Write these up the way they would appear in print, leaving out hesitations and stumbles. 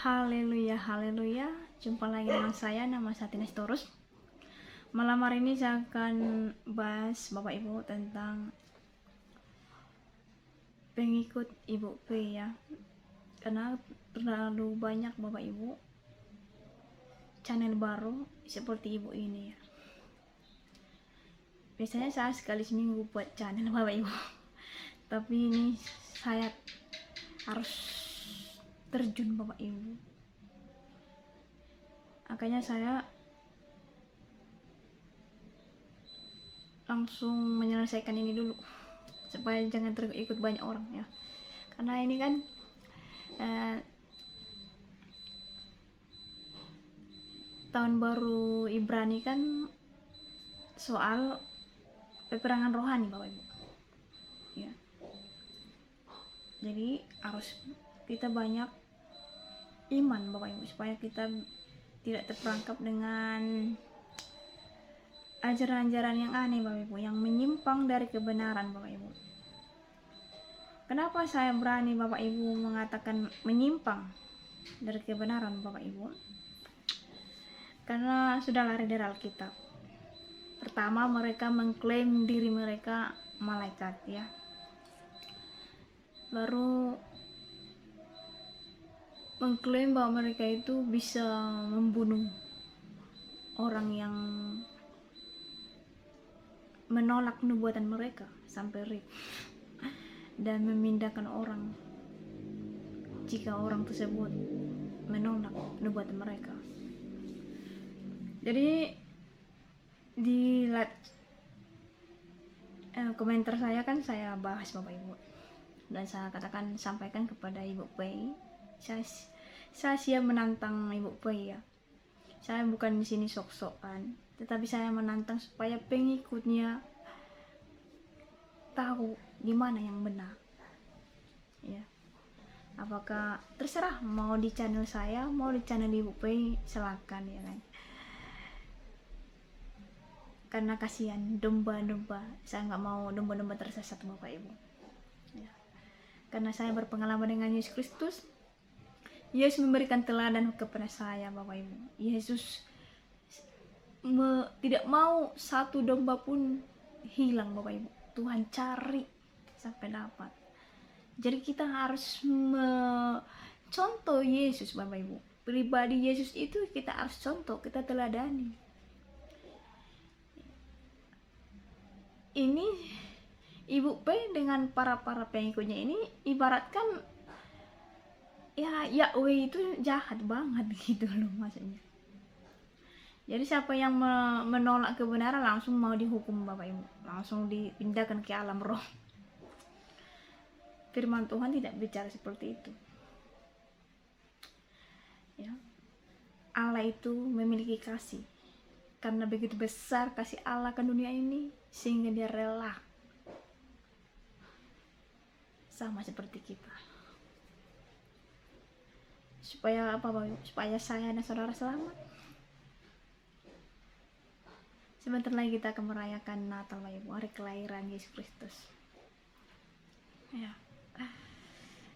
Haleluya, haleluya. Jumpa lagi dengan saya, nama saya Tina Storus. Malam hari ini saya akan bahas Bapak Ibu tentang pengikut Ibu P ya. Karena terlalu banyak Bapak Ibu channel baru seperti Ibu ini ya. Biasanya saya sekali seminggu buat channel Bapak Ibu. Tapi ini saya harus terjun Bapak Ibu. Makanya saya langsung menyelesaikan ini dulu supaya jangan terikut banyak orang ya. Karena ini kan tahun baru Ibrani kan soal peperangan rohani Bapak Ibu. Ya. Jadi harus kita banyak iman Bapak Ibu supaya kita tidak terperangkap dengan ajaran-ajaran yang aneh Bapak Ibu, yang menyimpang dari kebenaran Bapak Ibu. Kenapa saya berani Bapak Ibu mengatakan menyimpang dari kebenaran Bapak Ibu? Karena sudah lari dari Alkitab. Pertama, mereka mengklaim diri mereka malaikat ya. Baru mengklaim bahwa mereka itu bisa membunuh orang yang menolak nubuatan mereka sampai rape dan memindahkan orang jika orang tersebut menolak nubuatan mereka. Jadi di komentar saya kan saya bahas Bapak Ibu dan saya katakan sampaikan kepada Ibu Pei, saya siap menantang Ibu Pei ya. Saya bukan di sini sok-sokan, tetapi saya menantang supaya pengikutnya tahu di mana yang benar. Ya. Apakah terserah mau di channel saya, mau di channel Ibu Pei, silakan ya kan. Karena kasihan domba-domba, saya nggak mau domba-domba tersesat Bapak Ibu. Ya. Karena saya berpengalaman dengan Yesus Kristus. Yesus memberikan teladan kepada saya Bapak Ibu. Yesus tidak mau satu domba pun hilang Bapak Ibu. Tuhan cari sampai dapat. Jadi kita harus contoh Yesus Bapak Ibu. Pribadi Yesus itu kita harus contoh, kita teladani. Ini Ibu P dengan para pengikutnya ini ibaratkan ya Yahweh itu jahat banget gitu loh maksudnya. Jadi siapa yang menolak kebenaran langsung mau dihukum Bapak Ibu, langsung dipindahkan ke alam roh. Firman Tuhan tidak bicara seperti itu. Ya. Allah itu memiliki kasih. Karena begitu besar kasih Allah ke dunia ini sehingga dia rela sama seperti kita. Supaya apa Bapak Ibu? Supaya saya dan saudara selamat. Sebentar lagi kita akan merayakan Natal Bapak Ibu, hari kelahiran Yesus Kristus. Ya.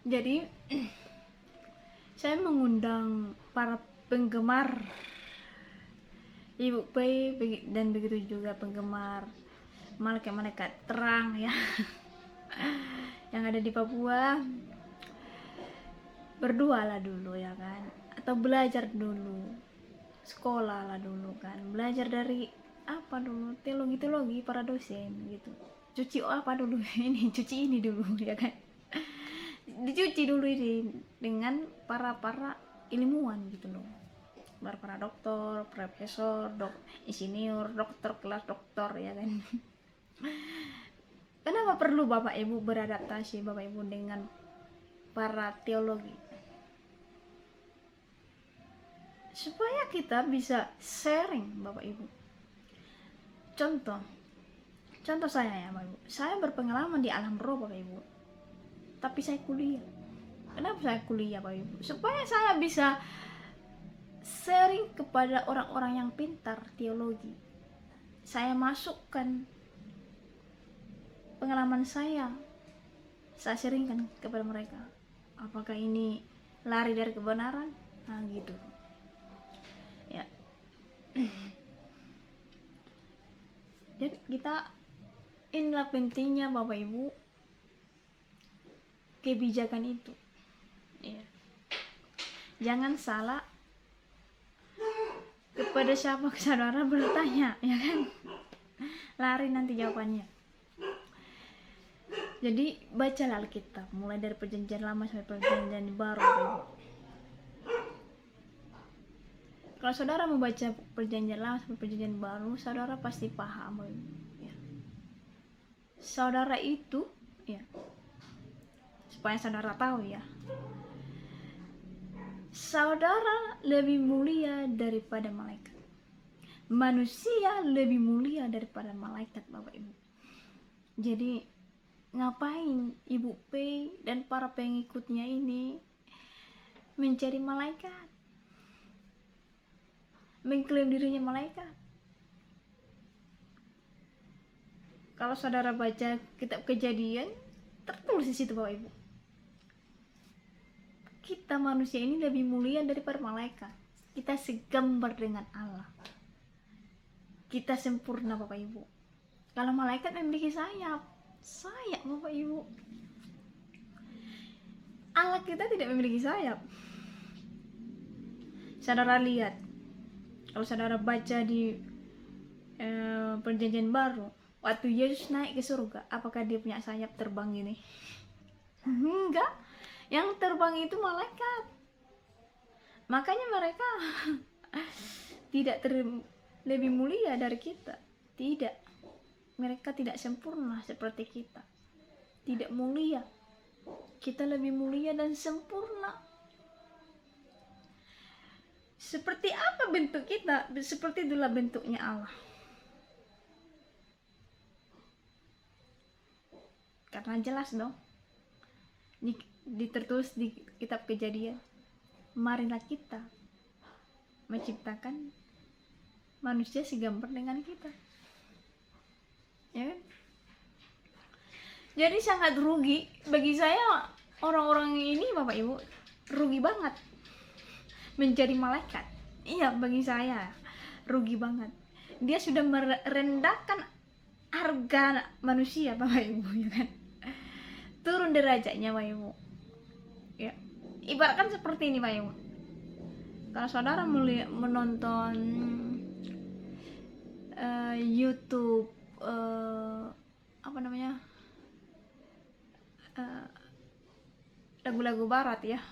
Jadi saya mengundang para penggemar Ibu P dan begitu juga penggemar malaikat-malaikat terang ya yang ada di Papua, berdoalah dulu ya kan, atau belajar dulu, sekolah lah dulu kan, belajar dari apa dulu, teologi para dosen gitu, cuci apa dulu ini, cuci ini dulu ya kan, dicuci dulu ini dengan para ilmuwan gitu loh, para dokter, profesor, insinyur, dokter kelas dokter ya kan. Kenapa perlu Bapak Ibu beradaptasi Bapak Ibu dengan para teologi? Supaya kita bisa sharing Bapak Ibu. Contoh saya ya Bapak Ibu. Saya berpengalaman di alam roh Bapak Ibu. Tapi saya kuliah. Kenapa saya kuliah Bapak Ibu? Supaya saya bisa sharing kepada orang-orang yang pintar teologi. Saya masukkan pengalaman saya sharingkan kepada mereka. Apakah ini lari dari kebenaran Nah gitu ya. Jadi kita, inilah pentingnya Bapak Ibu kebijakan itu ya. Jangan salah kepada siapa saudara bertanya, ya kan, lari nanti jawabannya. Jadi bacalah Alkitab mulai dari perjanjian lama sampai perjanjian baru Bapak Ibu. Kalau saudara membaca perjanjian lama sampai perjanjian baru, saudara pasti paham ya. Saudara itu ya, supaya saudara tahu ya, saudara lebih mulia daripada malaikat. Manusia lebih mulia daripada malaikat Bapak Ibu. Jadi ngapain Ibu P dan para pengikutnya ini mencari malaikat, mengklaim dirinya malaikat? Kalau saudara baca kitab Kejadian, tertulis di situ Bapak Ibu, kita manusia ini lebih mulia daripada malaikat. Kita segambar dengan Allah, kita sempurna Bapak Ibu. Kalau malaikat memiliki sayap Bapak Ibu, Allah kita tidak memiliki sayap. Saudara lihat, kalau saudara baca di perjanjian baru, waktu Yesus naik ke surga, apakah dia punya sayap terbang gini? Enggak, yang terbang itu malaikat. Makanya mereka tidak lebih mulia dari kita. Tidak, mereka tidak sempurna seperti kita, tidak mulia. Kita lebih mulia dan sempurna. Seperti apa bentuk kita, seperti itulah bentuknya Allah. Karena jelas dong, ditertulis di kitab Kejadian, marilah kita menciptakan manusia segambar dengan kita, ya kan? Jadi sangat rugi bagi saya, orang-orang ini Bapak Ibu, rugi banget menjadi malaikat. Iya, bagi saya rugi banget. Dia sudah merendahkan harga manusia Bapak Ibu, ya kan? Turun derajatnya Bapak Ibu ya. Ibaratkan seperti ini Bapak Ibu, kalau saudara menonton YouTube apa namanya, lagu-lagu barat ya,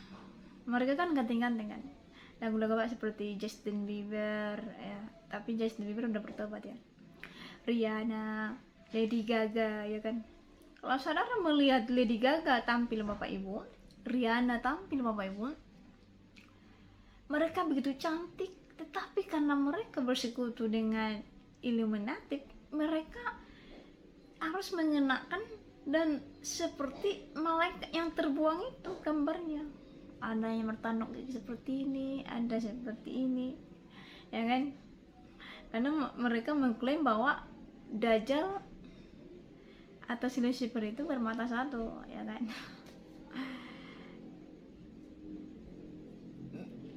mereka kan ganti-ganti kan lagu-lagu barat seperti Justin Bieber ya, tapi Justin Bieber udah bertobat ya, Rihanna, Lady Gaga, ya kan. Kalau saudara melihat Lady Gaga tampil Bapak Ibu, Rihanna tampil Bapak Ibu, mereka begitu cantik, tetapi karena mereka bersekutu dengan Illuminati, mereka harus mengenakan dan seperti malaikat yang terbuang itu gambarnya. Ada yang bertanduk seperti ini, ada seperti ini, ya kan? Karena mereka mengklaim bahwa Dajjal atau si Lucifer itu bermata satu, ya kan?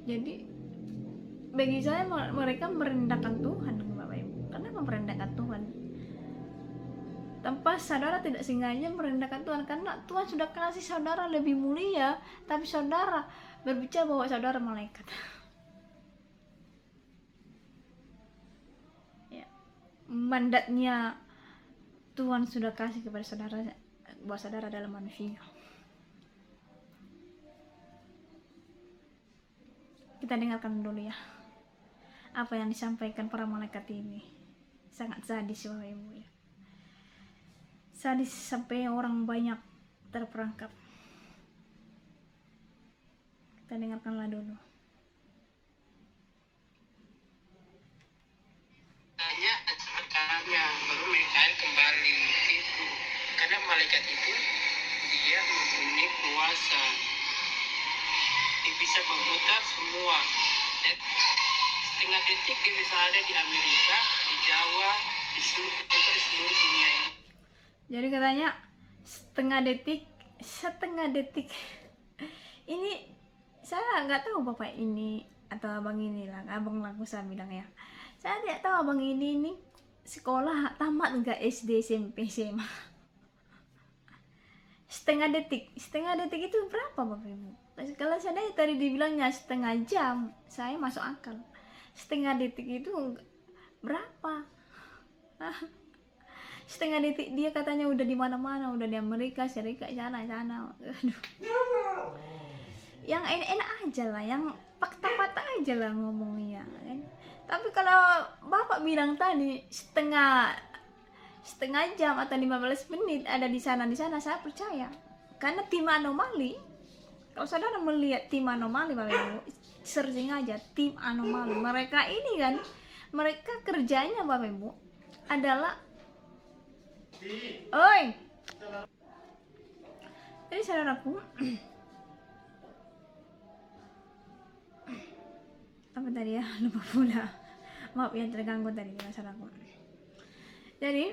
Jadi bagi saya mereka merendahkan Tuhan Bapak Ibu. Kenapa merendahkan Tuhan? Tanpa saudara tidak sengaja merendahkan Tuhan, karena Tuhan sudah kasih saudara lebih mulia, tapi saudara berbicara bahwa saudara malaikat. Ya. Mandatnya Tuhan sudah kasih kepada saudara bahwa saudara adalah manusia. Kita dengarkan dulu ya apa yang disampaikan para malaikat ini. Sangat sadis Bapak Ibu ya. Sadis sampai orang banyak terperangkap. Kita dengarkanlah dulu. Hanya sebenarnya baru mereka kembali itu, karena malaikat itu dia mempunyai kuasa, dia bisa memutar semua. Dan setengah detik dia bisa ada di Amerika, di Jawa, di seluruh dunia ini. Jadi katanya setengah detik ini saya nggak tahu bapak ini atau abang ini lah, abang laku saya bilang ya, saya tidak tahu abang ini sekolah tamat enggak SD SMP SMA. setengah detik itu berapa bapak ibu? Kalau saya tadi dibilangnya setengah jam, saya masuk akal. Setengah detik itu berapa? Setengah detik dia katanya udah di mana-mana, udah di Amerika Serikat sana. Aduh. Yang enak-enak aja lah, yang fakta-fakta aja lah ngomongnya kan. Tapi kalau bapak bilang tadi setengah jam atau 15 menit ada di sana, saya percaya. Karena tim anomali, kalau saudara melihat tim anomali bapak ibu, searching aja tim anomali. Mereka ini kan, mereka kerjanya bapak ibu adalah oi. Jadi saudaraku, apa tadi ya, lupa pula, maaf yang terganggu tadi saudaraku. Jadi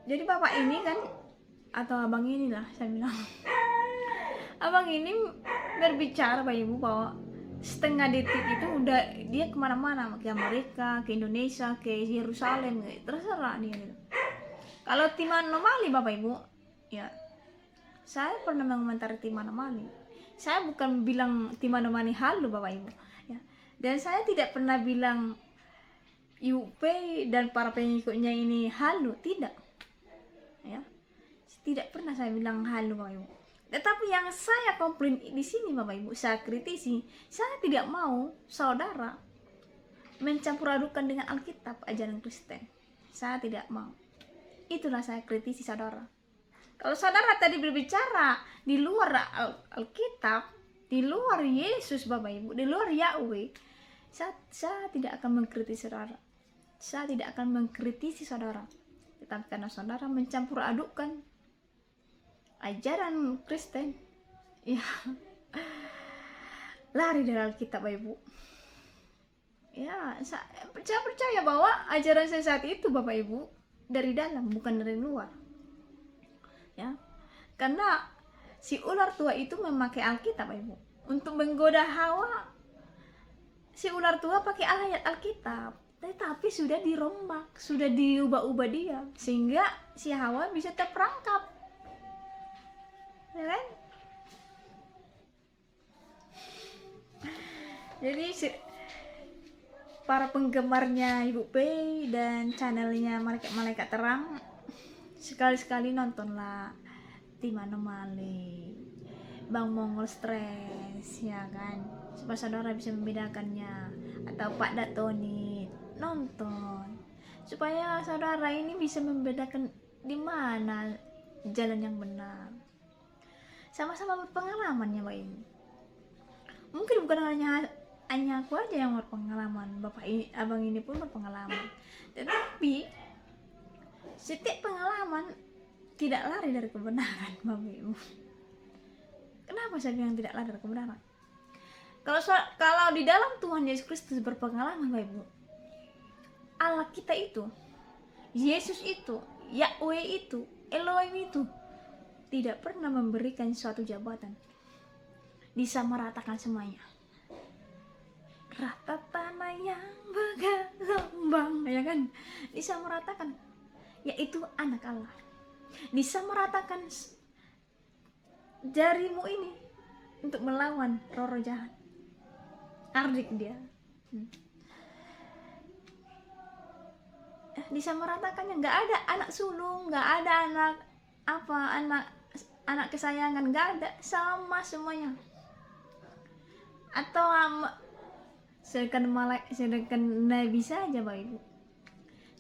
jadi bapak ini kan, atau abang inilah saya bilang, abang ini berbicara bapak ibu bahwa setengah detik itu udah dia kemana-mana, ke Amerika, ke Indonesia, ke Yerusalem, terserah dia gitu. Kalau tim anomali bapak ibu, ya saya pernah mengomentari tim anomali. Saya bukan bilang tim anomali halu bapak ibu, ya. Dan saya tidak pernah bilang UP dan para pengikutnya ini halu, tidak, ya. Tidak pernah saya bilang halu bapak ibu. Tetapi yang saya komplain di sini bapak ibu, saya kritisi, saya tidak mau saudara mencampur adukan dengan Alkitab, ajaran Kristen. Saya tidak mau. Itulah saya kritisi saudara. Kalau saudara tadi berbicara di luar Alkitab, di luar Yesus bapak ibu, di luar Yahweh, saya tidak akan mengkritisi saudara. Saya tidak akan mengkritisi saudara. Tetapi karena saudara mencampur adukan ajaran Kristen, ya, lari dari Alkitab bapak ibu. Ya, saya percaya bahwa ajaran saya saat itu bapak ibu dari dalam, bukan dari luar, ya. Karena si ular tua itu memakai Alkitab bapak ibu untuk menggoda Hawa. Si ular tua pakai ayat Alkitab, tetapi sudah dirombak, sudah diubah-ubah dia, sehingga si Hawa bisa terperangkap, ya kan? Jadi para penggemarnya Ibu P dan channelnya Malaikat Terang, sekali-sekali nontonlah tim anomali, Bang Mongol Stress, ya kan, supaya saudara bisa membedakannya, atau Pak Datoni, nonton supaya saudara ini bisa membedakan di mana jalan yang benar. Sama-sama berpengalaman ya Pak ini. Mungkin bukan hanya aku aja yang berpengalaman, bapak ini, abang ini pun berpengalaman. Tetapi setiap pengalaman tidak lari dari kebenaran bapak ibu. Kenapa saya bilang tidak lari dari kebenaran? Kalau di dalam Tuhan Yesus Kristus berpengalaman bapak ibu, Allah kita itu, Yesus itu, Yahweh itu, Elohim itu tidak pernah memberikan suatu jabatan, disamaratakan semuanya. Rata tanah yang bergelombang, ya kan, disamaratakan, yaitu anak Allah. Disamaratakan jarimu ini untuk melawan roh jahat, ardik dia. Disamaratakannya, nggak ada anak sulung, nggak ada anak kesayangan, nggak ada, sama semuanya. Atau sedangkan nabi saja Bapak Ibu,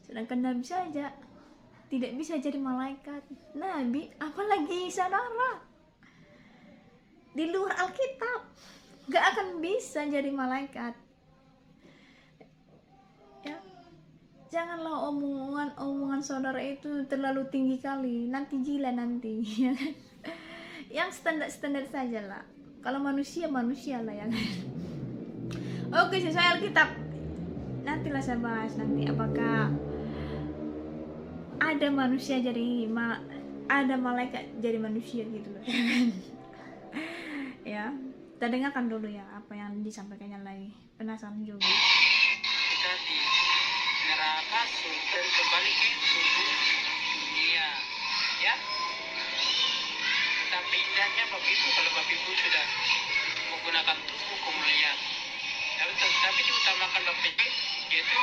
sedangkan nabi saja tidak bisa jadi malaikat, nabi apalagi saudara di luar Alkitab nggak akan bisa jadi malaikat. Ya, janganlah omongan saudara itu terlalu tinggi kali, nanti gila nanti, ya kan? Yang standar saja lah. Kalau manusia lah, ya kan? Oke, sesuai Alkitab nantilah saya bahas nanti, apakah ada manusia jadi ada malaikat jadi manusia gitu loh. Ya, kita dengarkan dulu ya apa yang disampaikannya lagi, penasaran juga. Kita di neraka surga dan kembali ke tubuh dunia, ya. Tapi indahnya Bapak Ibu kalau Bapak Ibu sudah menggunakan tubuh kemuliaan. Tapi diutamakan Bapak Ibu yaitu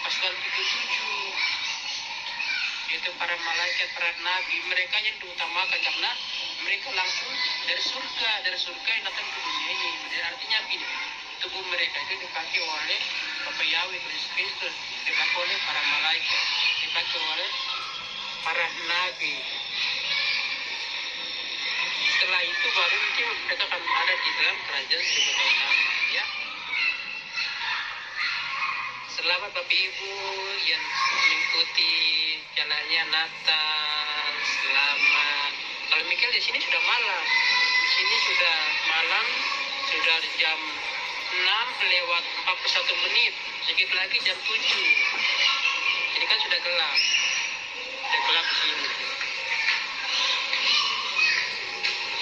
pasukan 77, yaitu para malaikat, para nabi, mereka yang diutamakan karena mereka langsung dari surga yang datang ke dunia ini. Dan artinya ini tubuh mereka itu dipakai oleh Bapak Yahweh Kristus, dipakai oleh para malaikat, dipakai oleh para nabi. Setelah itu baru mungkin mereka akan ada di dalam kerajaan sebagai nama, ya. Selamat Bapak Ibu yang mengikuti jalannya Natal. Selamat. Kalau Mikael di sini sudah malam. Di sini sudah malam, sudah jam 6:41. Sedikit lagi jam 7. Ini kan sudah gelap. Sudah gelap di sini.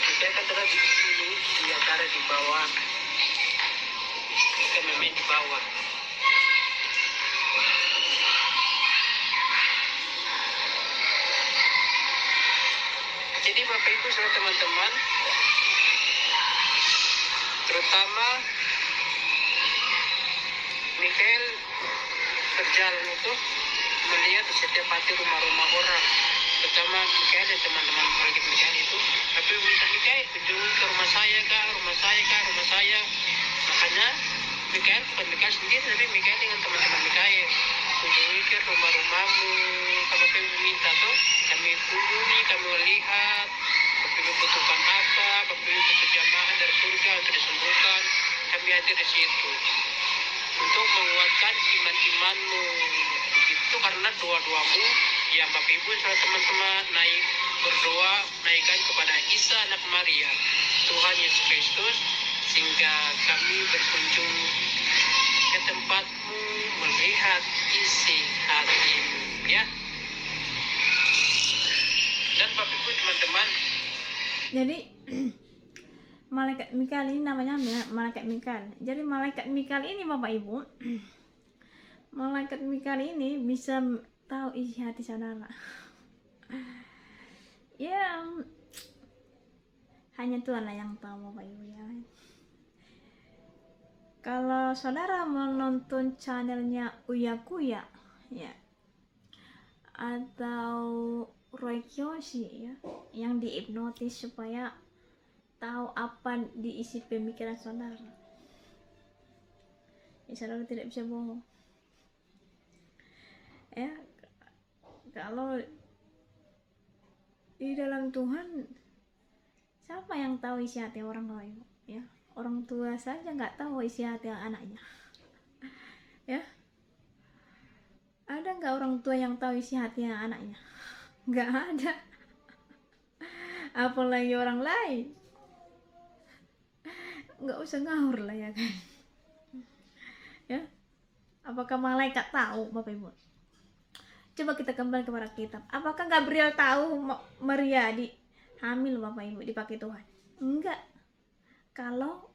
Mikael kan sudah di sini, di antara di bawah. Kita memang di bawah. Jadi Bapak Ibu saudara teman-teman, terutama Mikael berjalan itu melihat di setiap hati rumah-rumah orang, terutama Mikael dan teman-teman keluarga Mikael itu. Tapi minta Mikael kunjungi ke rumah saya kah, rumah saya. Makanya Mikael bukan Mikael sendiri, tapi Mikael dengan teman-teman Mikael kunjungi ke rumah-rumahmu. Kalau kami minta tuh, kami kunjungi, kami lihat Bapak Ibu butuhkan apa, Bapak Ibu butuh jamaah dari surga untuk disembuhkan, kami hadir di situ untuk menguatkan iman-imanmu. Itu karena doa-doamu yang Bapak Ibu saudara teman-teman berdoa naikkan kepada Isa anak Maria, Tuhan Yesus Kristus, sehingga kami berkunjung ke tempatmu melihat isi hatimu, ya. Dan Bapak Ibu teman-teman, Jadi malaikat Mikael ini namanya malaikat Mikael. Jadi malaikat Mikael ini Bapak Ibu, malaikat Mikael ini bisa tahu isi hati saudara. Ya, hanya Tuhan lah yang tahu Bapak Ibu ya. Kalau saudara menonton channelnya Uya Kuya ya, atau Roy Kiyoshi ya, yang dihipnotis supaya tahu apa diisi pemikiran saudara, ya saudara tidak bisa bohong ya. Kalau di dalam Tuhan, siapa yang tahu isi hati orang lain ya? Orang tua saja nggak tahu isi hati anaknya ya. Ada nggak orang tua yang tahu isi hati anaknya? Nggak ada. Apalagi orang lain. Nggak usah ngawur lah ya kan ya. Apakah malaikat tahu Bapak Ibu? Coba kita kembali kepada kitab. Apakah Gabriel tahu Maria hamil Bapak Ibu dipakai Tuhan? Enggak. Kalau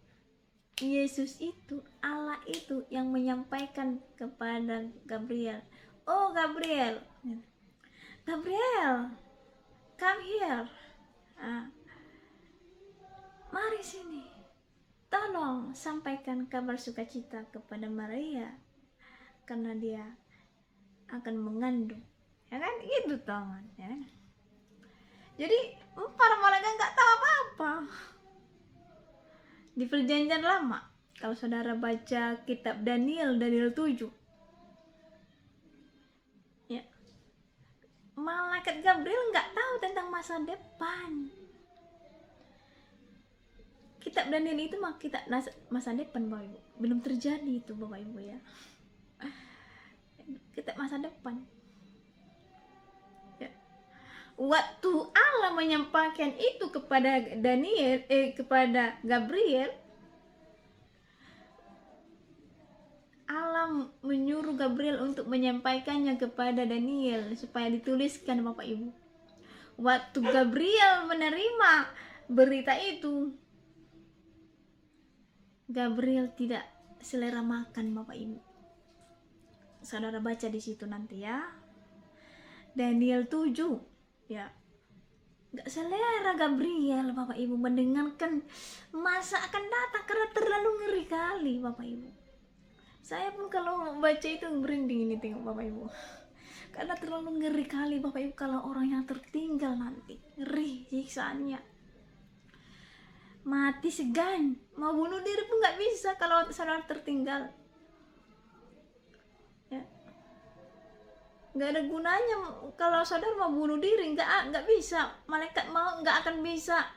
Yesus itu, Allah itu yang menyampaikan kepada Gabriel, oh Gabriel, come here, mari sini, tolong sampaikan kabar sukacita kepada Maria karena dia akan mengandung, ya kan, gitu tangan ya. Jadi para malaikat nggak tahu apa-apa. Di perjanjian lama, kalau saudara baca kitab Daniel 7 ya, malaikat Gabriel nggak tahu tentang masa depan. Kitab Daniel itu kitab masa depan Bapak Ibu, belum terjadi itu Bapak Ibu ya. Kitab masa depan ya. Waktu Allah menyampaikan itu kepada kepada Gabriel, Allah menyuruh Gabriel untuk menyampaikannya kepada Daniel supaya dituliskan Bapak Ibu. Waktu Gabriel menerima berita itu, Gabriel tidak selera makan Bapak Ibu. Saudara baca di situ nanti ya. Daniel 7 ya. Gak selera Gabriel Bapak Ibu mendengarkan masa akan datang karena terlalu ngeri kali Bapak Ibu. Saya pun kalau baca itu merinding ini tengok Bapak Ibu. Karena terlalu ngeri kali Bapak Ibu kalau orang yang tertinggal nanti. Ngeri siksaannya. Mati segan. Mau bunuh diri pun gak bisa kalau saudara tertinggal. Ya. Gak ada gunanya kalau saudara mau bunuh diri. Gak bisa. Malaikat mau gak akan bisa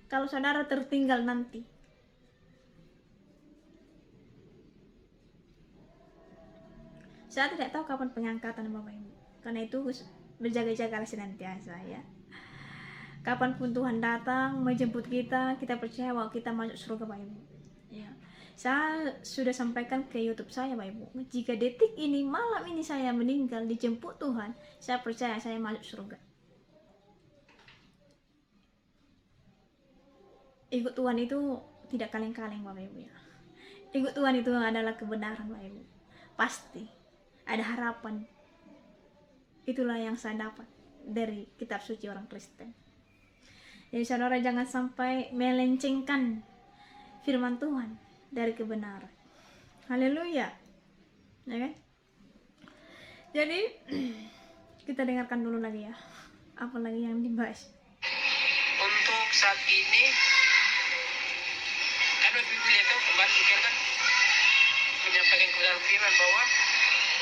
kalau saudara tertinggal nanti. Saya tidak tahu kapan pengangkatan Bapak Ibu. Karena itu berjaga-jagalah senantiasa ya. Kapanpun Tuhan datang menjemput kita, kita percaya bahwa kita masuk surga Bapak Ibu. Ya. Saya sudah sampaikan ke YouTube saya Bapak Ibu. Jika detik ini, malam ini saya meninggal dijemput Tuhan, saya percaya saya masuk surga. Ikut Tuhan itu tidak kaleng-kaleng Bapak Ibu ya. Ikut Tuhan itu adalah kebenaran Bapak Ibu. Pasti ada harapan. Itulah yang saya dapat dari kitab suci orang Kristen. Jadi saudara jangan sampai melencengkan firman Tuhan dari kebenaran. Haleluya. Ya kan? Jadi kita dengarkan dulu lagi ya. Apa lagi yang dibahas? Untuk saat ini kan Biblia itu kembali kan menyampaikan kebenaran firman bahwa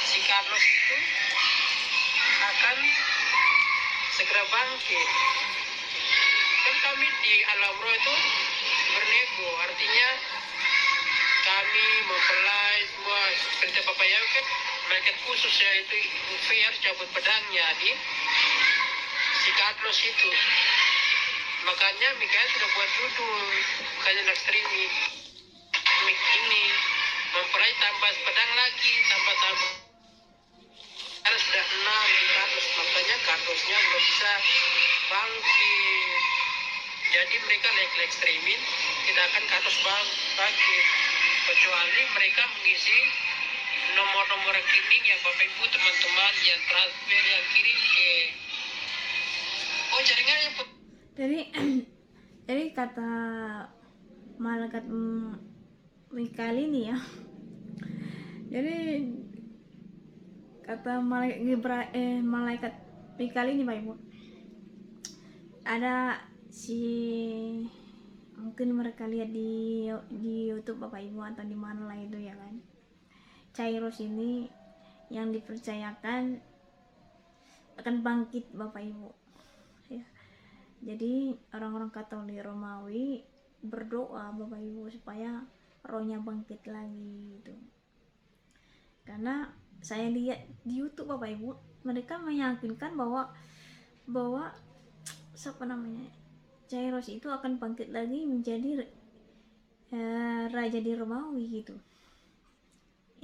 si Carlos itu akan segera bangkit. Kan kami di alam roh itu bernego, artinya kami mempelai semua seperti Bapak Yau kan malaikat khusus yaitu Ufe harus cabut pedangnya di si Carlos itu. Makanya Mikael sudah buat judul bukannya nak streaming ini mempelai tambah pedang lagi tambah karena sudah 6 di Carlos, makanya Carlosnya belum bisa bangkit. Jadi mereka like streaming, kita akan Carlos bangkit. Kecuali mereka mengisi nomor-nomor rekening yang Bapak Ibu teman-teman yang transfer yang kirim ke jaringan yang jadi kata malaikat Mikael ini ya. Jadi kata malaikat Mikael ini Bapak Ibu, ada mungkin mereka lihat di YouTube Bapak Ibu atau di mana lah itu ya kan, Cairos ini yang dipercayakan akan bangkit Bapak Ibu ya. Jadi orang-orang Katolik Romawi berdoa Bapak Ibu supaya rohnya bangkit lagi gitu. Karena saya lihat di YouTube Bapak Ibu, mereka meyakinkan bahwa Cairos itu akan bangkit lagi menjadi raja di Romawi gitu.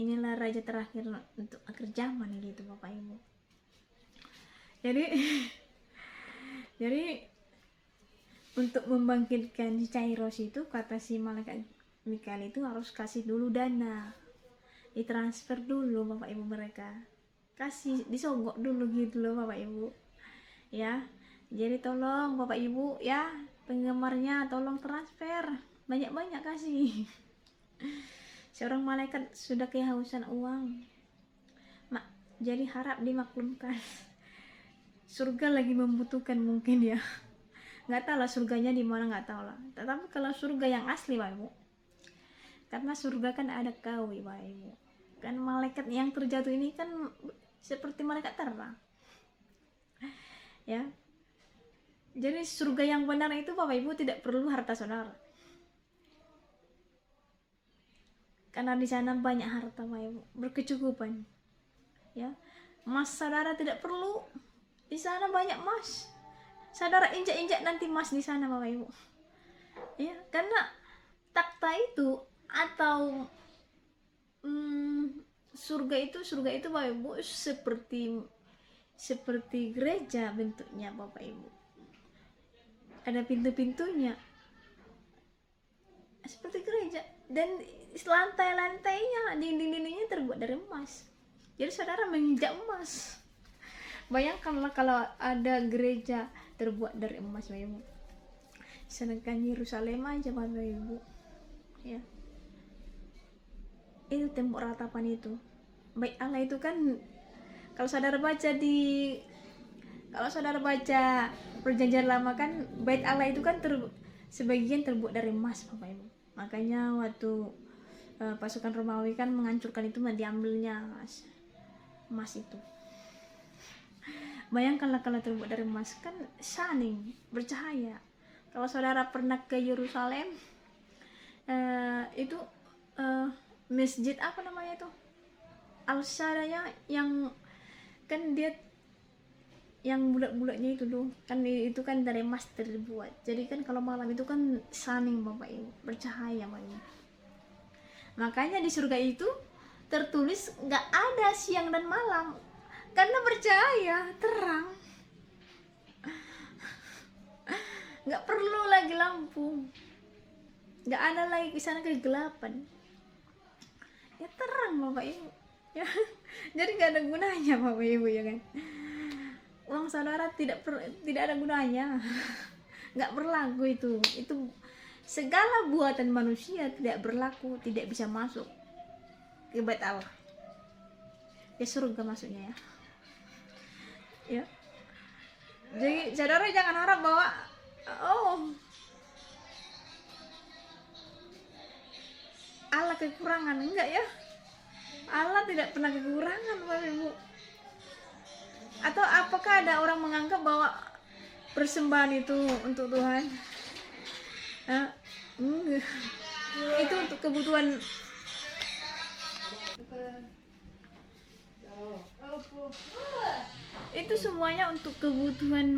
Inilah raja terakhir untuk akhir zaman gitu Bapak Ibu. Jadi untuk membangkitkan Cairos itu kata si malaikat Mikael itu harus kasih dulu dana, ditransfer dulu Bapak Ibu, mereka kasih disogok dulu gitu loh Bapak Ibu ya. Jadi tolong Bapak Ibu ya, penggemarnya tolong transfer banyak-banyak kasih. Seorang malaikat sudah kehausan uang jadi harap dimaklumkan. Surga lagi membutuhkan mungkin ya, nggak tahu lah surganya di mana, nggak tahu lah. Tetapi kalau surga yang asli Bapak Ibu, karena surga kan ada kawi Bapak Ibu kan, malaikat yang terjatuh ini kan seperti malaikat terang ya. Jadi surga yang benar itu Bapak Ibu tidak perlu harta saudara, karena di sana banyak harta Bapak Ibu, berkecukupan ya. Emas saudara tidak perlu, di sana banyak emas, saudara injak-injak nanti emas di sana Bapak Ibu ya. Karena takhta itu atau surga itu Bapak Ibu seperti gereja bentuknya Bapak Ibu. Ada pintu-pintunya seperti gereja, dan lantai-lantainya, dinding-dindingnya terbuat dari emas. Jadi saudara menginjak emas. Bayangkanlah kalau ada gereja terbuat dari emas Bapak Ibu. Sedangkan Yerusalem aja Bapak Ibu, ya, itu tembok ratapan itu. Baik Allah itu kan, kalau saudara baca perjanjian lama kan, bait Allah itu kan sebagian terbuat dari emas Bapak Ibu. Makanya waktu pasukan Romawi kan menghancurkan itu, diambilnya emas itu. Bayangkanlah kalau terbuat dari emas, kan shining, bercahaya. Kalau saudara pernah ke Yerusalem, itu masjid apa namanya itu, Al-Aqsa, yang kan dia yang bulat-bulatnya itu tuh kan, itu kan dari emas terbuat. Jadi kan kalau malam itu kan shining Bapak Ibu, bercahaya Bapak Ibu. Makanya di surga itu tertulis nggak ada siang dan malam, karena bercahaya, terang. Nggak perlu lagi lampu, nggak ada lagi di sana kegelapan, ya terang Bapak Ibu, ya. Jadi nggak ada gunanya Bapak Ibu, ya kan. Uang saudara tidak ada gunanya. Nggak berlaku itu segala buatan manusia tidak berlaku, tidak bisa masuk ke bait Allah, ke surga maksudnya, ya. Jadi saudara jangan harap bahwa Allah kekurangan, enggak ya. Allah tidak pernah kekurangan Bapak Ibu. Atau apakah ada orang menganggap bahwa persembahan itu untuk Tuhan? Itu untuk kebutuhan itu semuanya untuk kebutuhan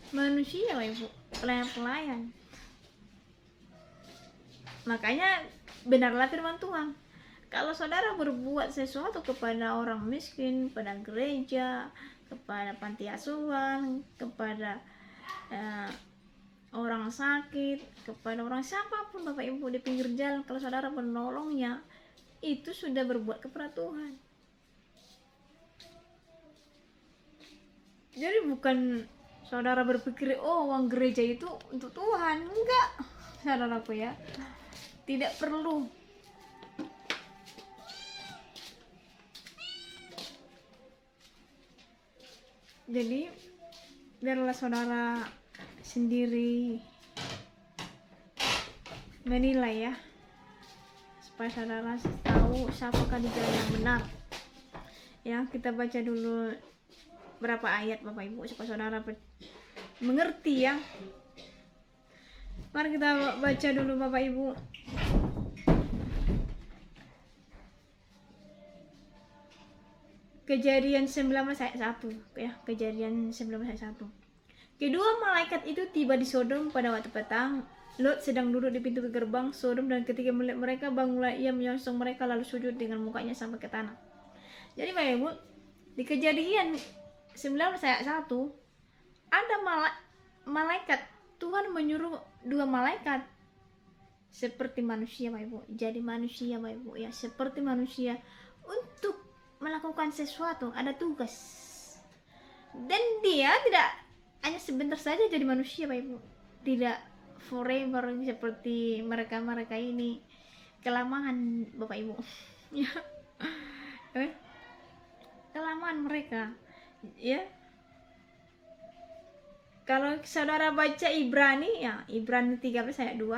manusia Ibu, pelayan. Makanya benarlah firman Tuhan, kalau saudara berbuat sesuatu kepada orang miskin, pada gereja, kepada panti asuhan, kepada orang sakit, kepada orang siapapun Bapak Ibu di pinggir jalan, kalau saudara menolongnya, itu sudah berbuat kepada Tuhan. Jadi bukan saudara berpikir uang gereja itu untuk Tuhan, enggak saudaraku, ya. Tidak perlu. Jadi biarlah saudara sendiri menilai, ya, supaya saudara tahu siapakah di jalan yang benar. Ya, kita baca dulu berapa ayat Bapak Ibu supaya saudara mengerti, ya. Mari kita baca dulu Bapak Ibu. Kejadian 19 ayat 1, ya. Kejadian 19 ayat 1. Kedua malaikat itu tiba di Sodom pada waktu petang. Lot sedang duduk di pintu gerbang Sodom, dan ketika melihat mereka, bangunlah ia menyongsong mereka lalu sujud dengan mukanya sampai ke tanah. Jadi Bapak Ibu, di Kejadian 19 ayat 1 ada malaikat. Tuhan menyuruh dua malaikat seperti manusia Bapak Ibu. Jadi manusia Bapak Ibu, ya, seperti manusia untuk melakukan sesuatu, ada tugas. Dan dia tidak hanya sebentar saja jadi manusia Bapak Ibu. Tidak forever seperti mereka ini, kelamaan Bapak Ibu. Ya. Kelamaan mereka, ya. Kalau saudara baca Ibrani, ya, Ibrani 13 ayat 2.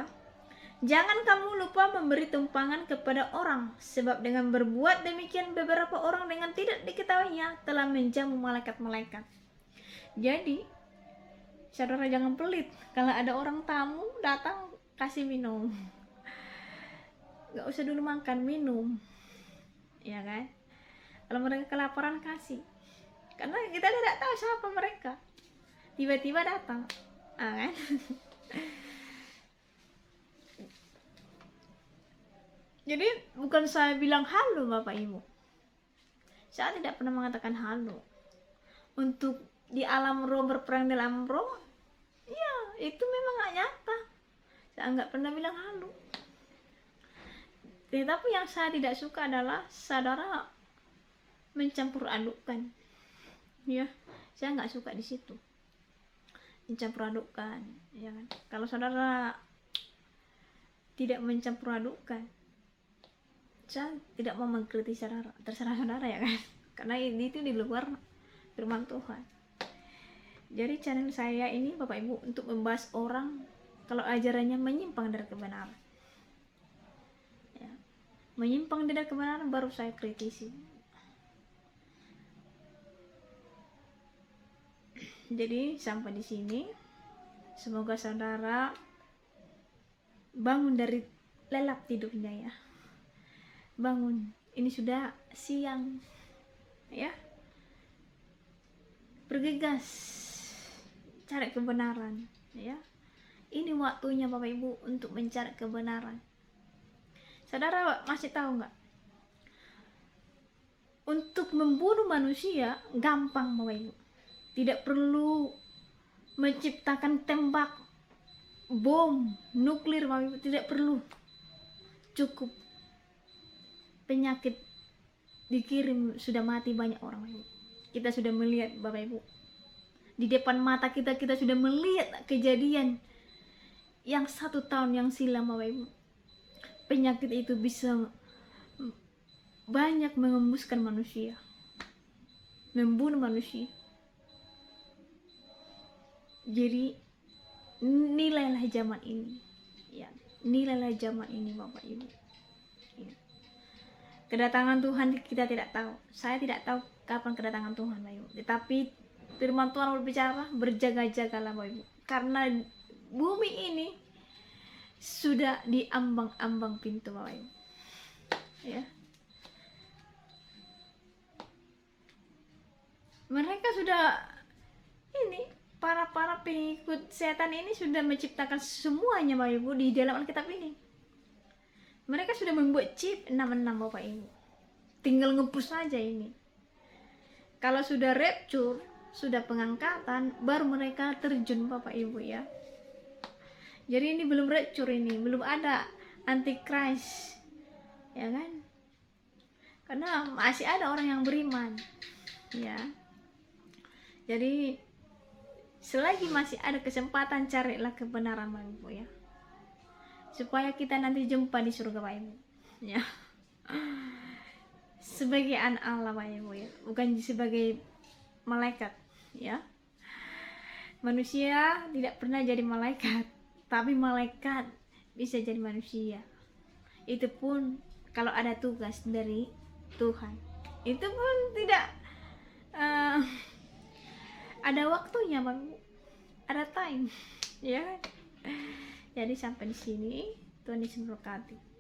Jangan kamu lupa memberi tumpangan kepada orang, sebab dengan berbuat demikian beberapa orang dengan tidak diketahuinya telah menjamu malaikat-malaikat. Jadi saudara jangan pelit. Kalau ada orang tamu datang, kasih minum. Gak usah dulu makan, minum, ya kan. Kalau mereka kelaparan, kasih. Karena kita tidak tahu siapa mereka, tiba-tiba datang, kan. Jadi bukan saya bilang halu Bapak Ibu, saya tidak pernah mengatakan halu. Untuk di alam roh, berperang dalam roh, ya itu memang gak nyata. Saya nggak pernah bilang halu. Tetapi yang saya tidak suka adalah saudara mencampur adukkan. Ya, saya nggak suka di situ. Mencampur adukkan, ya kan? Kalau saudara tidak mencampur adukkan, saya tidak mau mengkritik saudara, terserah saudara ya kan, karena ini itu di luar firman Tuhan. Jadi channel saya ini Bapak Ibu untuk membahas orang kalau ajarannya menyimpang dari kebenaran, ya, menyimpang dari kebenaran baru saya kritisi. Jadi sampai di sini, semoga saudara bangun dari lelap tidurnya ya. Bangun, ini sudah siang ya. Bergegas cari kebenaran ya. Ini waktunya Bapak Ibu untuk mencari kebenaran. Saudara masih tahu nggak? Untuk membunuh manusia gampang Bapak Ibu. Tidak perlu menciptakan tembak bom nuklir Bapak Ibu, tidak perlu. Cukup penyakit dikirim sudah mati banyak orang Bapak Ibu. Kita sudah melihat Bapak Ibu. Di depan mata kita sudah melihat kejadian yang 1 tahun yang silam Bapak Ibu. Penyakit itu bisa banyak mengembuskan manusia, membunuh manusia. Jadi nilailah zaman ini ya, nilailah zaman ini Bapak Ibu ya. Kedatangan Tuhan kita tidak tahu, saya tidak tahu kapan kedatangan Tuhan Bapak Ibu, tetapi firman Tuhan berbicara, berjaga-jagalah Bapak Ibu, karena bumi ini sudah diambang-ambang pintu Bapak Ibu ya. Mereka sudah ini, para pengikut setan ini sudah menciptakan semuanya Bapak Ibu di dalam Alkitab ini. Mereka sudah membuat chip 66 Bapak Ibu. Tinggal ngepus saja ini. Kalau sudah rapture, sudah pengangkatan, baru mereka terjun Bapak Ibu ya. Jadi ini belum rapture, ini belum ada antichrist ya kan. Karena masih ada orang yang beriman ya. Jadi selagi masih ada kesempatan, carilah kebenaran Bapak Ibu ya, supaya kita nanti jumpa di surga Bapak Ibu ya, sebagai anak Allah Bapak Ibu ya, bukan sebagai malaikat ya. Manusia tidak pernah jadi malaikat, tapi malaikat bisa jadi manusia. Itu pun kalau ada tugas dari Tuhan. Itu pun tidak ada waktunya Bapak Ibu, ada time ya. Jadi sampai di sini, Tuhan Yesus memberkati.